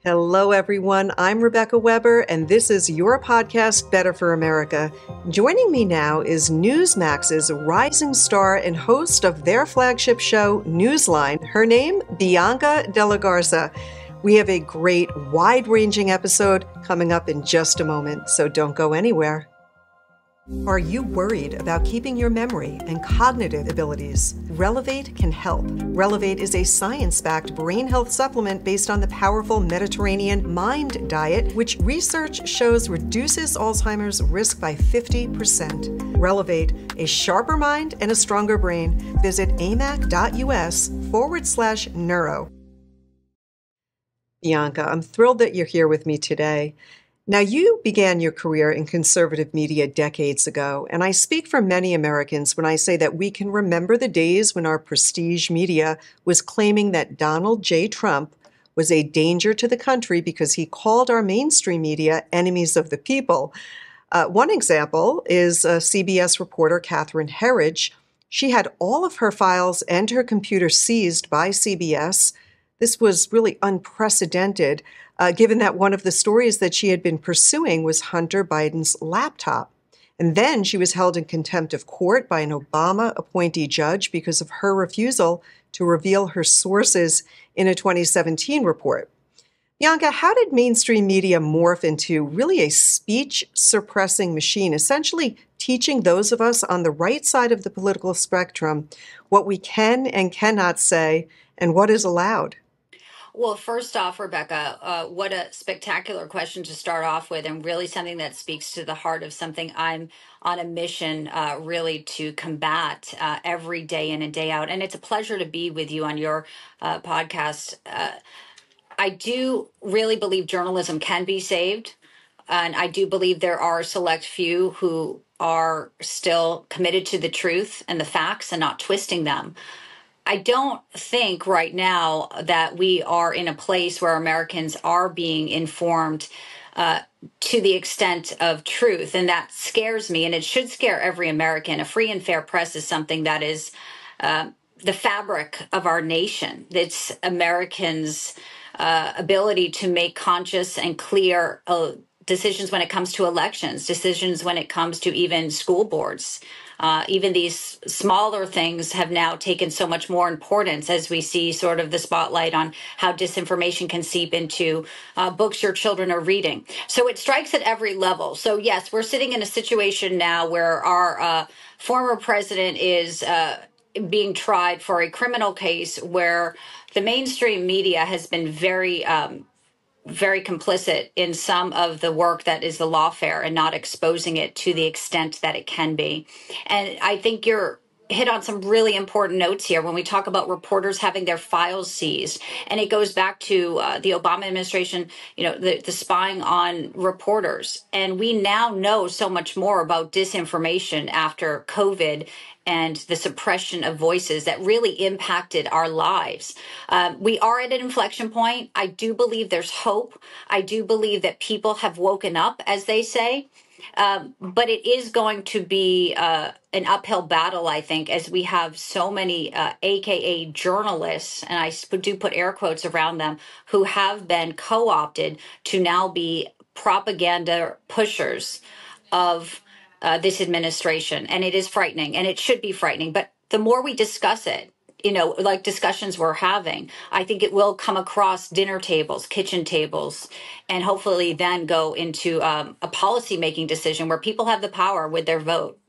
Hello, everyone. I'm Rebecca Weber, and this is your podcast, Better for America. Joining me now is Newsmax's rising star and host of their flagship show, Newsline. Her name, Bianca de la Garza. We have a great, wide-ranging episode coming up in just a moment, so don't go anywhere. Are you worried about keeping your memory and cognitive abilities? Relevate can help. Relevate is a science-backed brain health supplement based on the powerful Mediterranean Mind diet, which research shows reduces Alzheimer's risk by 50%. Relevate, a sharper mind and a stronger brain. Visit amac.us/neuro. Bianca, I'm thrilled that you're here with me today. Now, you began your career in conservative media decades ago, and I speak for many Americans when I say that we can remember the days when our prestige media was claiming that Donald J. Trump was a danger to the country because he called our mainstream media enemies of the people. One example is CBS reporter Catherine Herridge. She had all of her files and her computer seized by CBS. This was really unprecedented, given that one of the stories that she had been pursuing was Hunter Biden's laptop. And then she was held in contempt of court by an Obama appointee judge because of her refusal to reveal her sources in a 2017 report. Bianca, how did mainstream media morph into really a speech-suppressing machine, essentially teaching those of us on the right side of the political spectrum what we can and cannot say and what is allowed? Well, first off, Rebecca, what a spectacular question to start off with, and really something that speaks to the heart of something I'm on a mission really to combat every day in and day out. And it's a pleasure to be with you on your podcast. I do really believe journalism can be saved. And I do believe there are a select few who are still committed to the truth and the facts and not twisting them. I don't think right now that we are in a place where Americans are being informed to the extent of truth. And that scares me, and it should scare every American. A free and fair press is something that is the fabric of our nation. It's Americans' ability to make conscious and clear decisions when it comes to elections, decisions when it comes to even school boards. Even these smaller things have now taken so much more importance as we see sort of the spotlight on how disinformation can seep into books your children are reading. So it strikes at every level. So yes, we're sitting in a situation now where our former president is being tried for a criminal case where the mainstream media has been very complicit in some of the work that is the lawfare and not exposing it to the extent that it can be. And I think you're hit on some really important notes here when we talk about reporters having their files seized. And it goes back to the Obama administration, the spying on reporters. And we now know so much more about disinformation after COVID and the suppression of voices that really impacted our lives. We are at an inflection point. I do believe there's hope. I do believe that people have woken up, as they say. But it is going to be an uphill battle, I think, as we have so many AKA journalists, and I do put air quotes around them, who have been co-opted to now be propaganda pushers of this administration. And it is frightening, and it should be frightening. But the more we discuss it, like discussions we're having, I think it will come across dinner tables, kitchen tables, and hopefully then go into a policy-making decision where people have the power with their vote.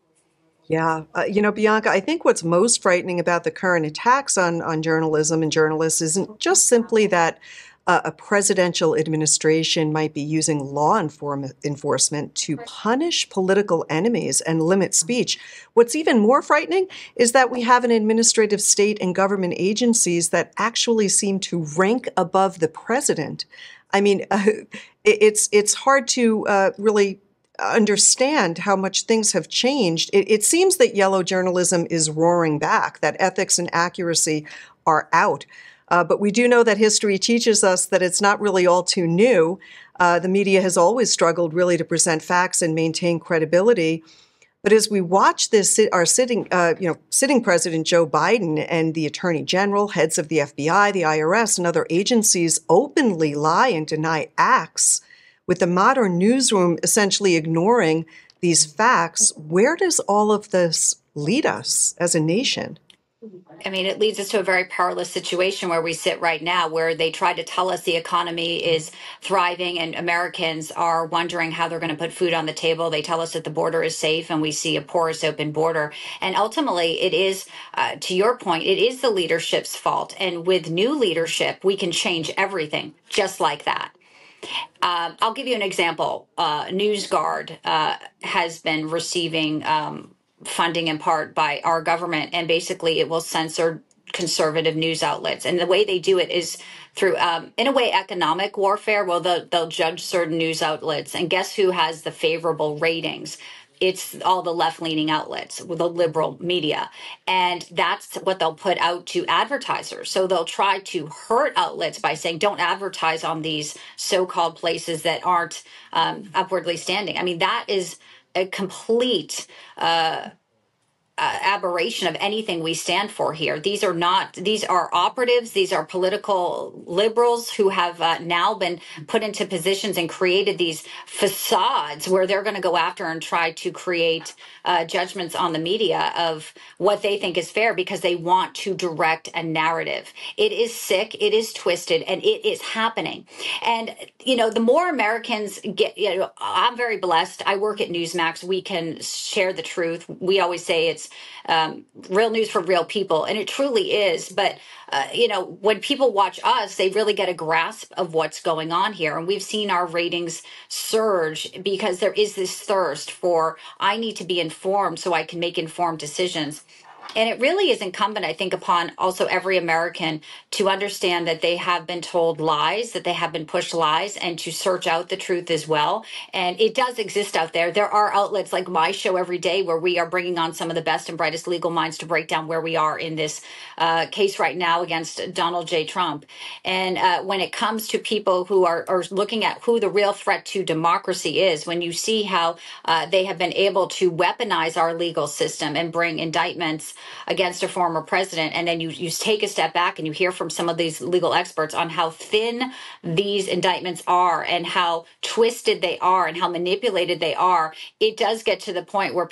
Yeah. Bianca, I think what's most frightening about the current attacks on journalism and journalists isn't just simply that a presidential administration might be using law enforcement to punish political enemies and limit speech. What's even more frightening is that we have an administrative state and government agencies that actually seem to rank above the president. I mean, it's hard to really understand how much things have changed. It seems that yellow journalism is roaring back, that ethics and accuracy are out. But we do know that history teaches us that it's not really all too new. The media has always struggled really to present facts and maintain credibility. But as we watch this, our sitting President Joe Biden and the Attorney General, heads of the FBI, the IRS, and other agencies openly lie and deny acts, with the modern newsroom essentially ignoring these facts, where does all of this lead us as a nation? I mean, it leads us to a very perilous situation where we sit right now, where they try to tell us the economy is thriving and Americans are wondering how they're going to put food on the table. They tell us that the border is safe and we see a porous open border. And ultimately, it is, to your point, it is the leadership's fault. And with new leadership, we can change everything just like that. I'll give you an example. NewsGuard has been receiving funding in part by our government, and basically it will censor conservative news outlets. And the way they do it is through, in a way, economic warfare. Well, they'll judge certain news outlets, and guess who has the favorable ratings? It's all the left-leaning outlets with the liberal media. And that's what they'll put out to advertisers. So they'll try to hurt outlets by saying, don't advertise on these so-called places that aren't upwardly standing. I mean, that is a complete aberration of anything we stand for here. These are operatives. These are political liberals who have now been put into positions and created these facades where they're going to go after and try to create judgments on the media of what they think is fair because they want to direct a narrative. It is sick. It is twisted, and it is happening. And, the more Americans get, I'm very blessed. I work at Newsmax. We can share the truth. We always say it's real news for real people, and it truly is. But when people watch us, they really get a grasp of what's going on here, and we've seen our ratings surge because there is this thirst for, I need to be informed so I can make informed decisions. And it really is incumbent, I think, upon also every American to understand that they have been told lies, that they have been pushed lies, and to search out the truth as well. And it does exist out there. There are outlets like my show every day where we are bringing on some of the best and brightest legal minds to break down where we are in this case right now against Donald J. Trump. And when it comes to people who are looking at who the real threat to democracy is, when you see how they have been able to weaponize our legal system and bring indictments against a former president, and then you take a step back and you hear from some of these legal experts on how thin these indictments are and how twisted they are and how manipulated they are, it does get to the point where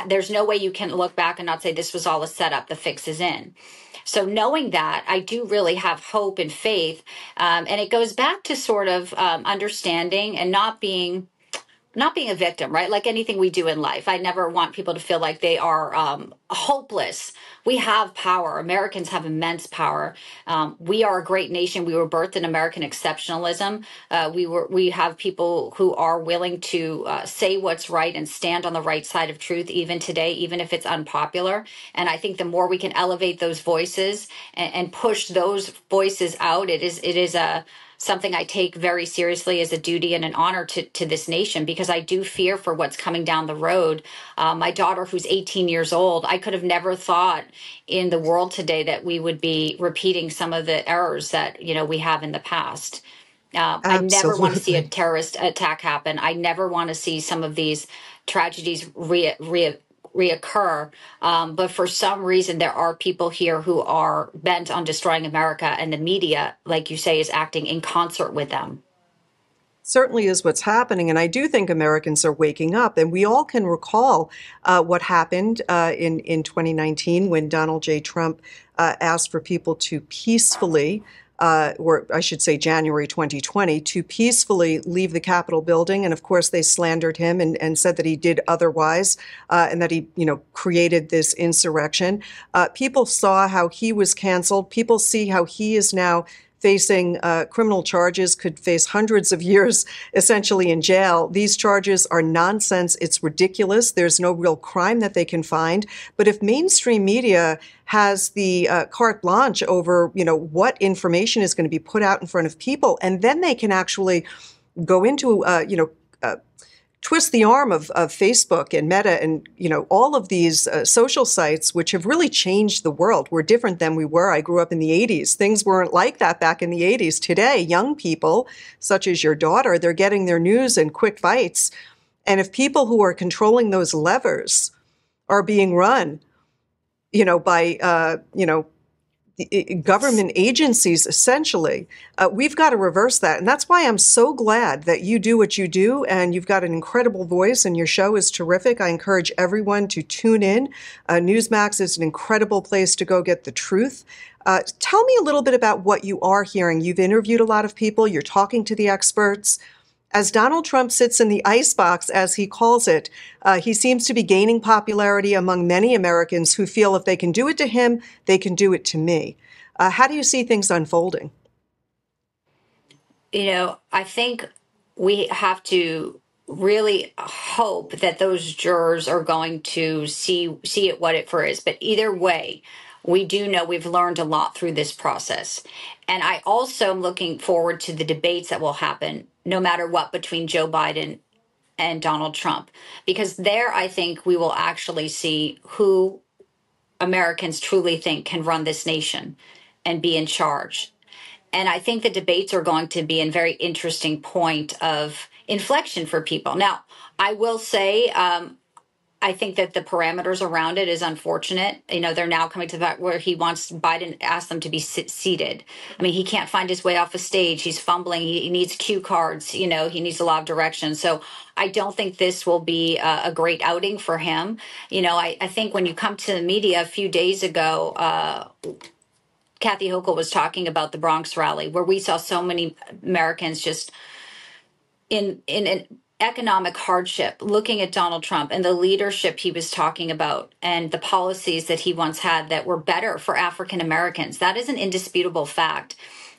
there's no way you can look back and not say this was all a setup, the fix is in. So knowing that, I do really have hope and faith, and it goes back to sort of understanding and not being a victim, right? Like anything we do in life, I never want people to feel like they are hopeless. We have power. Americans have immense power. We are a great nation. We were birthed in American exceptionalism. We have people who are willing to say what's right and stand on the right side of truth, even today, even if it's unpopular. And I think the more we can elevate those voices and push those voices out, it is something I take very seriously as a duty and an honor to this nation, because I do fear for what's coming down the road. My daughter, who's 18 years old, I could have never thought in the world today that we would be repeating some of the errors that, we have in the past. I never want to see a terrorist attack happen. I never want to see some of these tragedies reoccur. But for some reason, there are people here who are bent on destroying America, and the media, like you say, is acting in concert with them. Certainly is what's happening. And I do think Americans are waking up. And we all can recall what happened in 2019 when Donald J. Trump asked for people to peacefully, or I should say January 2020, to peacefully leave the Capitol building. And of course, they slandered him and said that he did otherwise, and that he, created this insurrection. People saw how he was canceled. People see how he is now facing criminal charges, could face hundreds of years essentially in jail. These charges are nonsense. It's ridiculous. There's no real crime that they can find. But if mainstream media has the carte blanche over, what information is going to be put out in front of people, and then they can actually go into, twist the arm of Facebook and Meta and, all of these social sites, which have really changed the world. We're different than we were. I grew up in the 80s. Things weren't like that back in the 80s. Today, young people, such as your daughter, they're getting their news in quick bites. And if people who are controlling those levers are being run, by, government agencies, essentially. We've got to reverse that. And that's why I'm so glad that you do what you do, and you've got an incredible voice, and your show is terrific. I encourage everyone to tune in. Newsmax is an incredible place to go get the truth. Tell me a little bit about what you are hearing. You've interviewed a lot of people. You're talking to the experts. As Donald Trump sits in the icebox, as he calls it, he seems to be gaining popularity among many Americans who feel if they can do it to him, they can do it to me. How do you see things unfolding? I think we have to really hope that those jurors are going to see it what it for is. But either way, we do know we've learned a lot through this process. And I also am looking forward to the debates that will happen, no matter what, between Joe Biden and Donald Trump, because there I think we will actually see who Americans truly think can run this nation and be in charge. And I think the debates are going to be a very interesting point of inflection for people. Now, I will say, I think that the parameters around it is unfortunate. They're now coming to that where Biden asked them to be seated. I mean, he can't find his way off a stage. He's fumbling. He needs cue cards. He needs a lot of direction. So I don't think this will be a great outing for him. I think when you come to the media a few days ago, Kathy Hochul was talking about the Bronx rally, where we saw so many Americans just in an economic hardship, looking at Donald Trump and the leadership he was talking about and the policies that he once had that were better for African Americans. That is an indisputable fact.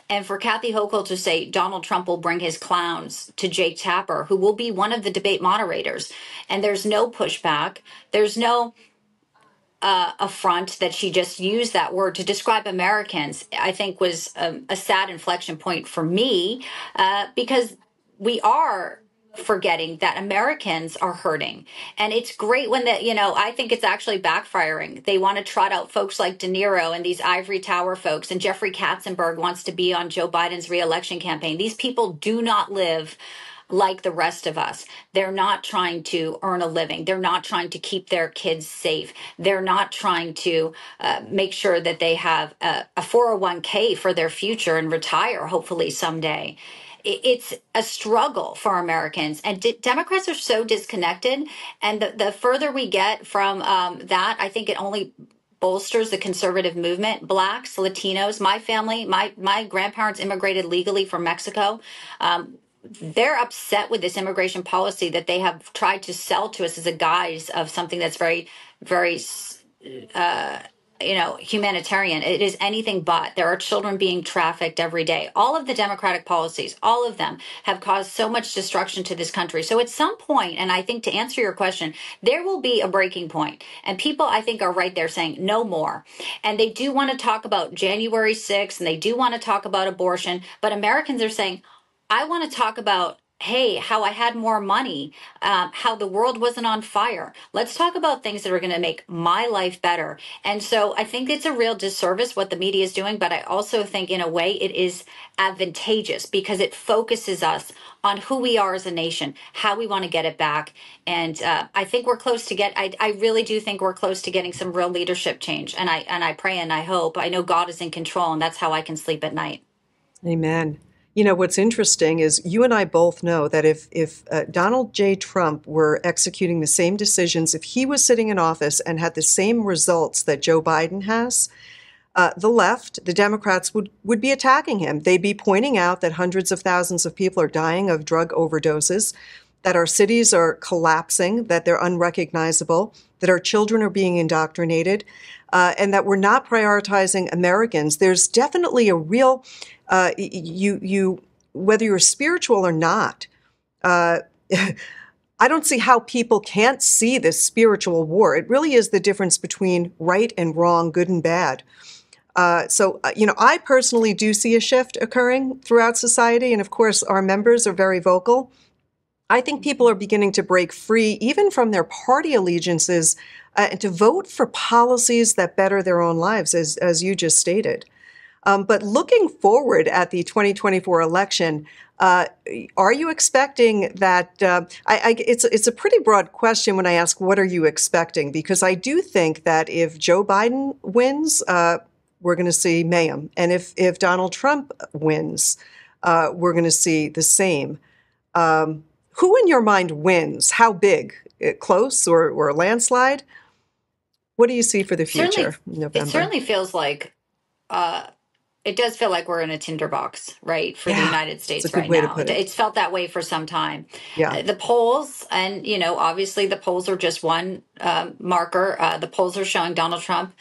And for Kathy Hochul to say Donald Trump will bring his clowns to Jake Tapper, who will be one of the debate moderators, and there's no pushback, there's no affront that she just used that word to describe Americans, I think was a sad inflection point for me, because we are forgetting that Americans are hurting. And it's great when I think it's actually backfiring. They want to trot out folks like De Niro and these ivory tower folks, and Jeffrey Katzenberg wants to be on Joe Biden's reelection campaign. These people do not live like the rest of us. They're not trying to earn a living. They're not trying to keep their kids safe. They're not trying to make sure that they have a 401k for their future and retire, hopefully someday. It's a struggle for Americans, and Democrats are so disconnected. And the further we get from that, I think it only bolsters the conservative movement. Blacks, Latinos, my family, my grandparents immigrated legally from Mexico. They're upset with this immigration policy that they have tried to sell to us as a guise of something that's very, very, humanitarian. It is anything but. There are children being trafficked every day. All of the Democratic policies, all of them have caused so much destruction to this country. So at some point, and I think to answer your question, there will be a breaking point. And people, I think, are right there saying no more. And they do want to talk about January 6th, and they do want to talk about abortion. But Americans are saying, I want to talk about, hey, how I had more money, how the world wasn't on fire. Let's talk about things that are going to make my life better. And so I think it's a real disservice what the media is doing, but I also think in a way it is advantageous because it focuses us on who we are as a nation, how we want to get it back. And I think we're close to I really do think we're close to getting some real leadership change. And I pray and I hope. I know God is in control, and that's how I can sleep at night. Amen. What's interesting is you and I both know that if Donald J. Trump were executing the same decisions, if he was sitting in office and had the same results that Joe Biden has, the left, the Democrats would be attacking him. They'd be pointing out that hundreds of thousands of people are dying of drug overdoses, that our cities are collapsing, that they're unrecognizable, that our children are being indoctrinated, and that we're not prioritizing Americans. There's definitely a real, whether you're spiritual or not, I don't see how people can't see this spiritual war. It really is the difference between right and wrong, good and bad. So I personally do see a shift occurring throughout society. And of course, our members are very vocal. I think people are beginning to break free, even from their party allegiances, and to vote for policies that better their own lives, as you just stated. But looking forward at the 2024 election, Uh, are you expecting that? It's a pretty broad question when I ask, what are you expecting? Because I do think that if Joe Biden wins, we're going to see mayhem. And if Donald Trump wins, we're going to see the same. Who in your mind wins? How big? Close or a landslide? What do you see for the Certainly, future in it November? certainly feels like uh, it does feel like we're in a tinderbox, right, for the Yeah, United it's a States good right way to now. put it. It's felt that way for some time. Yeah, The polls, and obviously the polls are just one marker. The polls are showing Donald Trump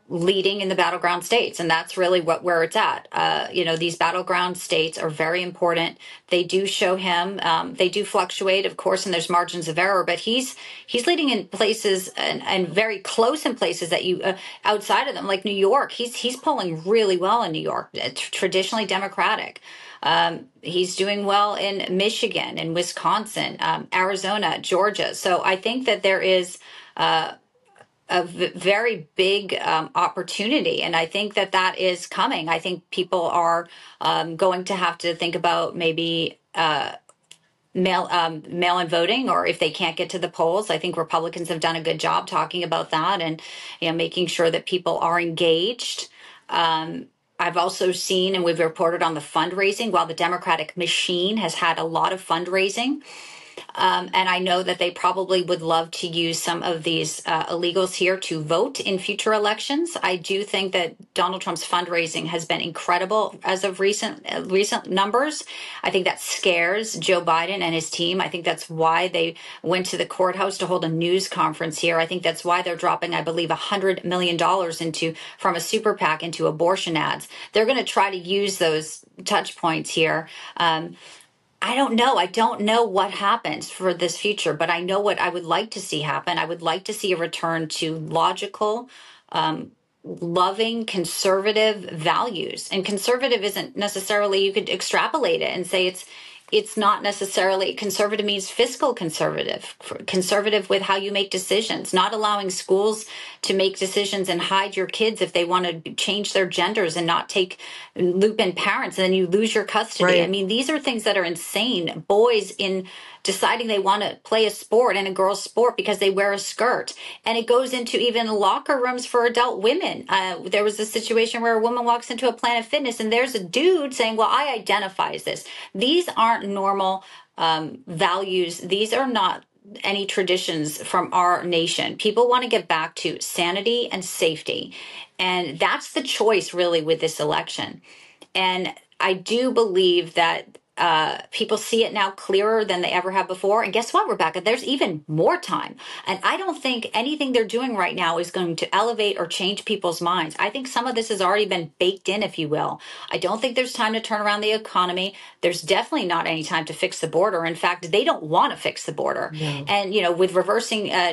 leading in the battleground states, and that's really where it's at. These battleground states are very important. They do show him. They do fluctuate, of course, and there's margins of error. But he's leading in places and very close in places that you outside of them, like New York. He's polling really well in New York, traditionally Democratic. He's doing well in Michigan and Wisconsin, Arizona, Georgia. So I think that there is a very big opportunity, and I think that is coming. I think people are going to have to think about maybe mail-in voting, or if they can't get to the polls. I think Republicans have done a good job talking about that, and making sure that people are engaged. I've also seen, and we've reported on the fundraising. While the Democratic machine has had a lot of fundraising, and I know that they probably would love to use some of these illegals here to vote in future elections. I do think that Donald Trump's fundraising has been incredible as of recent numbers. I think that scares Joe Biden and his team. I think that's why they went to the courthouse to hold a news conference here. I think that's why they're dropping, I believe, $100 million from a super PAC into abortion ads. They're going to try to use those touch points here. I don't know. I don't know what happens for this future, but I know what I would like to see happen. I would like to see a return to logical, loving, conservative values. And conservative isn't necessarily, you could extrapolate it and say it's not necessarily conservative. Means fiscal conservative with how you make decisions, not allowing schools to make decisions and hide your kids if they want to change their genders and not loop in parents, and then you lose your custody. I right. mean, these are things that are insane. Boys in deciding they want to play a sport and a girl's sport because they wear a skirt, and it goes into even locker rooms for adult women. There was a situation where a woman walks into a Planet Fitness and there's a dude saying, well, I identify as this. These aren't normal values. These are not any traditions from our nation. People want to get back to sanity and safety, and that's the choice really with this election. And I do believe that people see it now clearer than they ever have before. And guess what, Rebecca? There's even more time. And I don't think anything they're doing right now is going to elevate or change people's minds. I think some of this has already been baked in, if you will. I don't think there's time to turn around the economy. There's definitely not any time to fix the border. In fact, they don't want to fix the border. No. And, with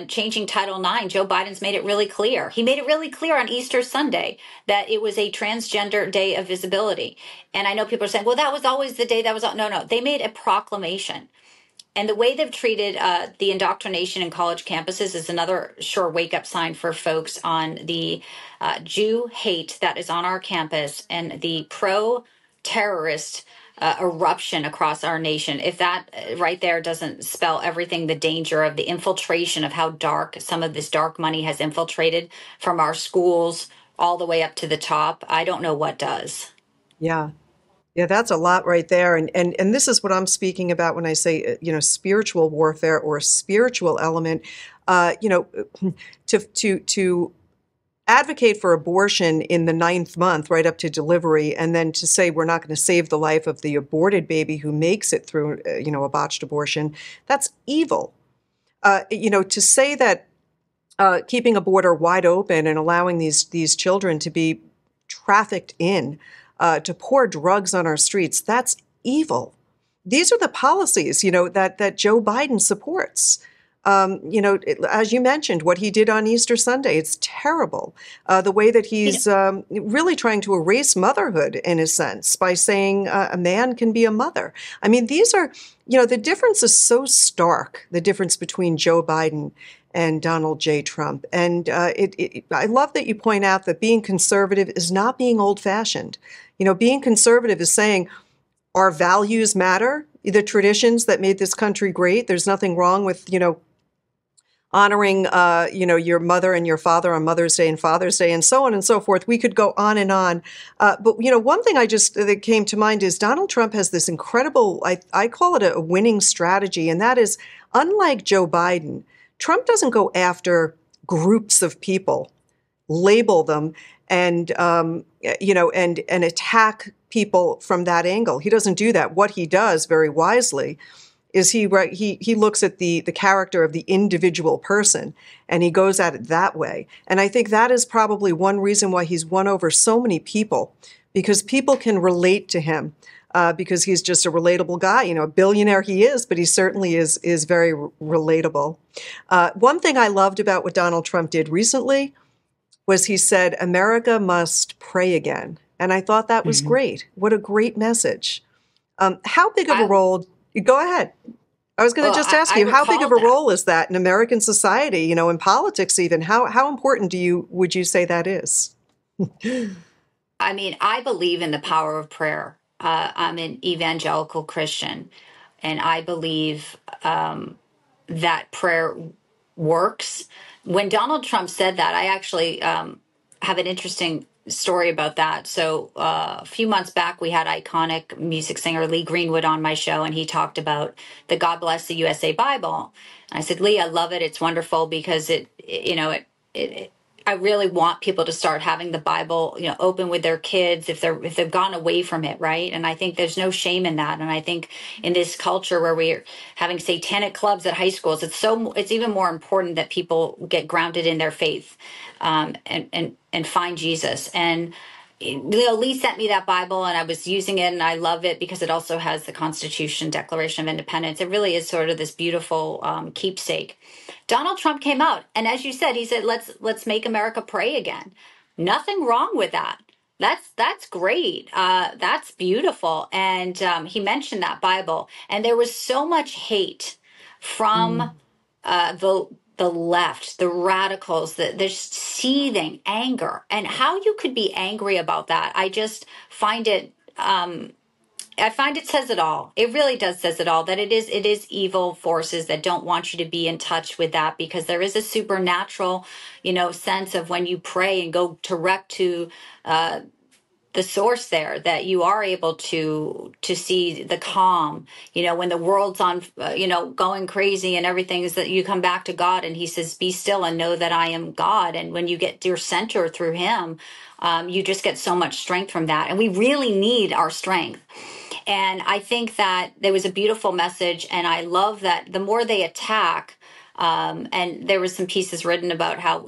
changing Title IX, Joe Biden's made it really clear. He made it really clear on Easter Sunday that it was a transgender day of visibility. And I know people are saying, well, that was always the day that was. No. They made a proclamation. And the way they've treated the indoctrination in college campuses is another sure wake-up sign for folks on the Jew hate that is on our campus and the pro-terrorist eruption across our nation. If that right there doesn't spell everything, the danger of the infiltration of how dark some of this dark money has infiltrated from our schools all the way up to the top, I don't know what does. Yeah. Yeah, that's a lot right there. And this is what I'm speaking about when I say, spiritual warfare or spiritual element. You know, to advocate for abortion in the ninth month, right up to delivery, and then to say we're not going to save the life of the aborted baby who makes it through, a botched abortion, that's evil. To say that keeping a border wide open and allowing these children to be trafficked in, to pour drugs on our streets, that's evil. These are the policies, that Joe Biden supports. As you mentioned, what he did on Easter Sunday, it's terrible. The way that he's really trying to erase motherhood, in a sense, by saying a man can be a mother. I mean, these are, the difference is so stark, the difference between Joe Biden and Donald J. Trump. And I love that you point out that being conservative is not being old-fashioned. Being conservative is saying, our values matter, the traditions that made this country great. There's nothing wrong with, honoring, your mother and your father on Mother's Day and Father's Day and so on and so forth. We could go on and on. But one thing that came to mind is Donald Trump has this incredible, I call it a winning strategy. And that is, unlike Joe Biden, Trump doesn't go after groups of people, label them, and and attack people from that angle. He doesn't do that. What he does very wisely is he looks at the character of the individual person, and he goes at it that way. And I think that is probably one reason why he's won over so many people, because people can relate to him, because he's just a relatable guy. A billionaire he is, but he certainly is very relatable. One thing I loved about what Donald Trump did recently was he said, America must pray again. And I thought that was great. What a great message. How big of a role... Go ahead. I was going to just ask you, how big of a role is that in American society, in politics even? How important would you say that is? I mean, I believe in the power of prayer. I'm an evangelical Christian, and I believe that prayer works. When Donald Trump said that, I actually have an interesting story about that. So a few months back, we had iconic music singer Lee Greenwood on my show, and he talked about the God Bless the USA Bible. And I said, Lee, I love it. It's wonderful because I really want people to start having the Bible, open with their kids if they've gone away from it, right? And I think there's no shame in that. And I think in this culture where we're having satanic clubs at high schools, it's even more important that people get grounded in their faith, and find Jesus. And Lee sent me that Bible, and I was using it, and I love it because it also has the Constitution, Declaration of Independence. It really is sort of this beautiful keepsake. Donald Trump came out, and as you said, he said, let's make America pray again. Nothing wrong with that. That's great. That's beautiful. And he mentioned that Bible, and there was so much hate from the left, the radicals, there's seething anger, and how you could be angry about that. I just find it. I find it says it all. It really does says it all, that it is evil forces that don't want you to be in touch with that, because there is a supernatural, sense of when you pray and go direct to the source there, that you are able to see the calm, when the world's on, going crazy and everything, is that you come back to God, and he says, be still and know that I am God. And when you get your center through him, you just get so much strength from that. And we really need our strength. And I think that there was a beautiful message, and I love that the more they attack, and there was some pieces written about how,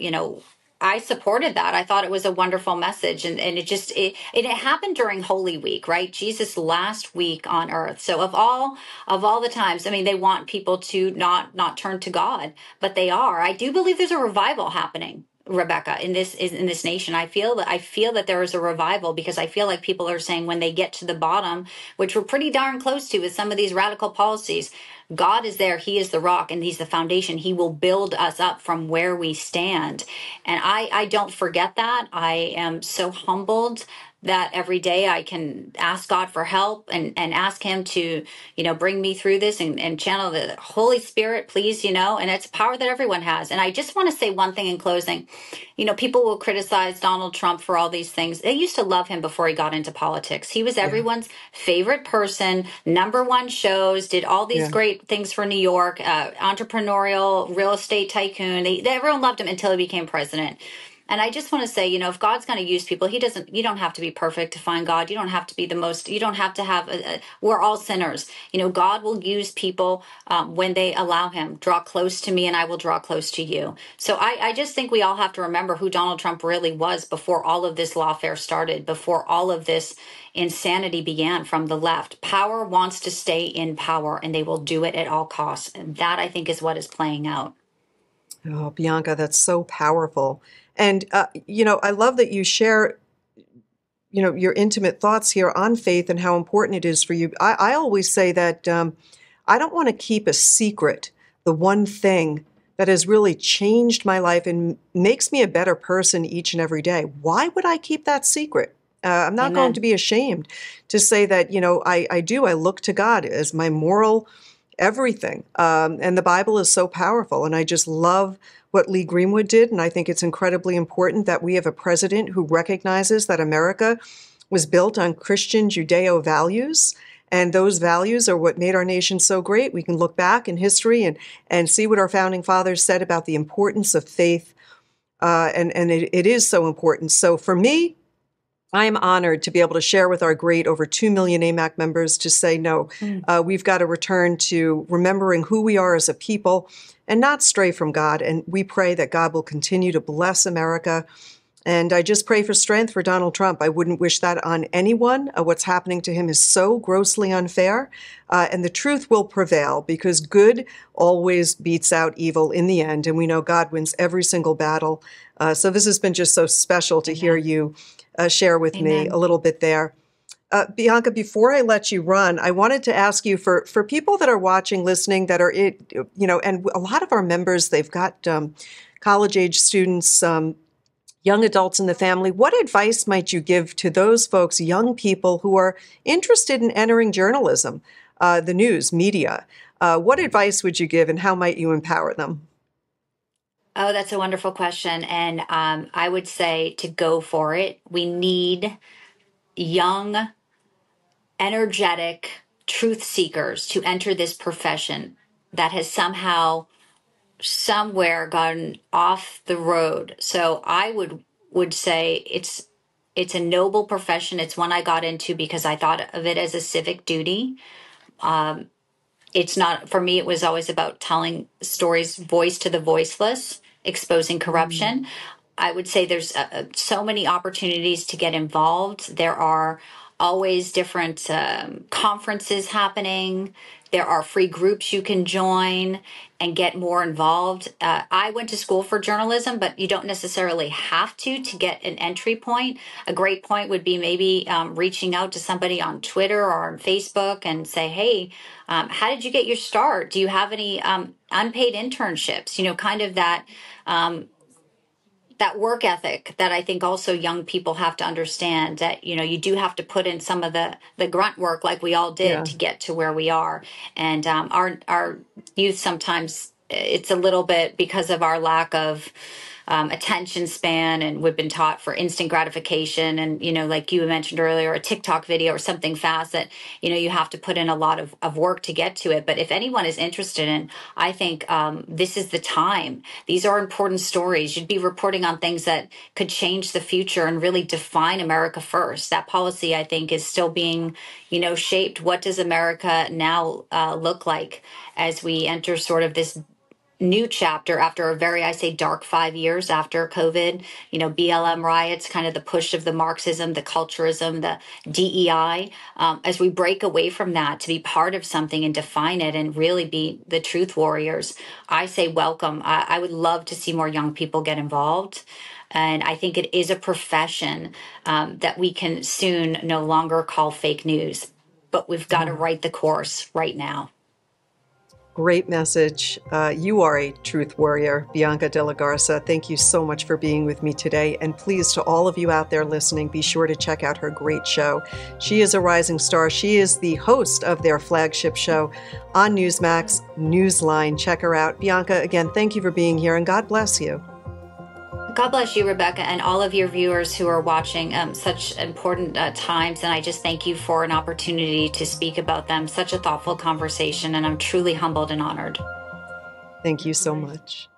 I supported that. I thought it was a wonderful message. And it happened during Holy Week, right? Jesus' last week on earth. So of all the times, I mean, they want people to not turn to God, but they are. I do believe there's a revival happening, Rebecca, in this nation. I feel that there is a revival, because I feel like people are saying, when they get to the bottom, which we're pretty darn close to with some of these radical policies, God is there. He is the rock, and he's the foundation. He will build us up from where we stand. And I don't forget that. I am so humbled that every day I can ask God for help and ask him to, bring me through this and channel the Holy Spirit, please, and it's a power that everyone has. And I just want to say one thing in closing. People will criticize Donald Trump for all these things. They used to love him before he got into politics. He was everyone's favorite person, #1 shows, did all these great things for New York, entrepreneurial, real estate tycoon. Everyone loved him until he became president. And I just want to say, if God's going to use people, you don't have to be perfect to find God. You don't have to be the most, you don't have to have, we're all sinners. God will use people when they allow him. Draw close to me and I will draw close to you. So I just think we all have to remember who Donald Trump really was before all of this lawfare started, before all of this insanity began from the left. Power wants to stay in power, and they will do it at all costs. And that, I think, is what is playing out. Oh, Bianca, that's so powerful. And, I love that you share, your intimate thoughts here on faith and how important it is for you. I always say that I don't want to keep a secret the one thing that has really changed my life and makes me a better person each and every day. Why would I keep that secret? I'm not going to Amen. be ashamed to say that, I look to God as my moral everything. And the Bible is so powerful. And I just love what Lee Greenwood did. And I think it's incredibly important that we have a president who recognizes that America was built on Christian Judeo values. And those values are what made our nation so great. We can look back in history and see what our founding fathers said about the importance of faith. And it is so important. So for me, I am honored to be able to share with our great over 2 million AMAC members to say, no, we've got to return to remembering who we are as a people and not stray from God. And we pray that God will continue to bless America. And I just pray for strength for Donald Trump. I wouldn't wish that on anyone. What's happening to him is so grossly unfair. And the truth will prevail because good always beats out evil in the end. And we know God wins every single battle. So this has been just so special to hear you share with me a little bit there. Bianca, before I let you run, I wanted to ask you for people that are watching, listening, that are, and a lot of our members, they've got college-age students, young adults in the family. What advice might you give to those folks, young people who are interested in entering journalism, the news, media? What advice would you give and how might you empower them? Oh, that's a wonderful question. And I would say to go for it. We need young, energetic truth seekers to enter this profession that has somehow, somewhere gotten off the road. So I would say it's a noble profession. It's one I got into because I thought of it as a civic duty. It's not, for me, it was always about telling stories, voice to the voiceless, exposing corruption. I would say there's so many opportunities to get involved. There are always different conferences happening. There are free groups you can join and get more involved. I went to school for journalism, but you don't necessarily have to get an entry point. A great point would be maybe reaching out to somebody on Twitter or on Facebook and say, hey, how did you get your start? Do you have any unpaid internships? Kind of that that work ethic that I think also young people have to understand, that, you do have to put in some of the grunt work like we all did to get to where we are. And our youth, sometimes it's a little bit because of our lack of attention span, and we've been taught for instant gratification, and like you mentioned earlier, a TikTok video or something fast that you have to put in a lot of work to get to it. But if anyone is interested in, I think this is the time. These are important stories. You'd be reporting on things that could change the future and really define America first. That policy, I think, is still being shaped. What does America now look like as we enter sort of this new chapter after a very, I say, dark 5 years after COVID, BLM riots, kind of the push of the Marxism, the culturism, the DEI, as we break away from that to be part of something and define it and really be the truth warriors. I say welcome. I would love to see more young people get involved. And I think it is a profession that we can soon no longer call fake news, but we've got to write the course right now. Great message. You are a truth warrior, Bianca de la Garza. Thank you so much for being with me today. And please, to all of you out there listening, be sure to check out her great show. She is a rising star. She is the host of their flagship show on Newsmax, Newsline. Check her out. Bianca, again, thank you for being here, and God bless you. God bless you, Rebecca, and all of your viewers who are watching such important times. And I just thank you for an opportunity to speak about them. Such a thoughtful conversation, and I'm truly humbled and honored. Thank you so much.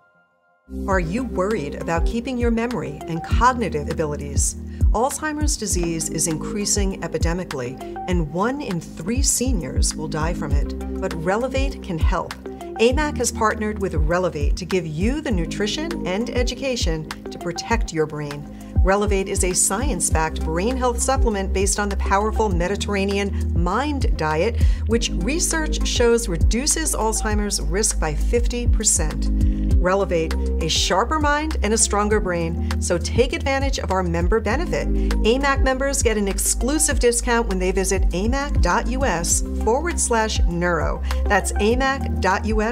Are you worried about keeping your memory and cognitive abilities? Alzheimer's disease is increasing epidemically, and 1 in 3 seniors will die from it. But Relevate can help. AMAC has partnered with Relevate to give you the nutrition and education to protect your brain. Relevate is a science-backed brain health supplement based on the powerful Mediterranean MIND diet, which research shows reduces Alzheimer's risk by 50%. Relevate, a sharper mind and a stronger brain. So take advantage of our member benefit. AMAC members get an exclusive discount when they visit amac.us/neuro. That's amac.us/NEURO.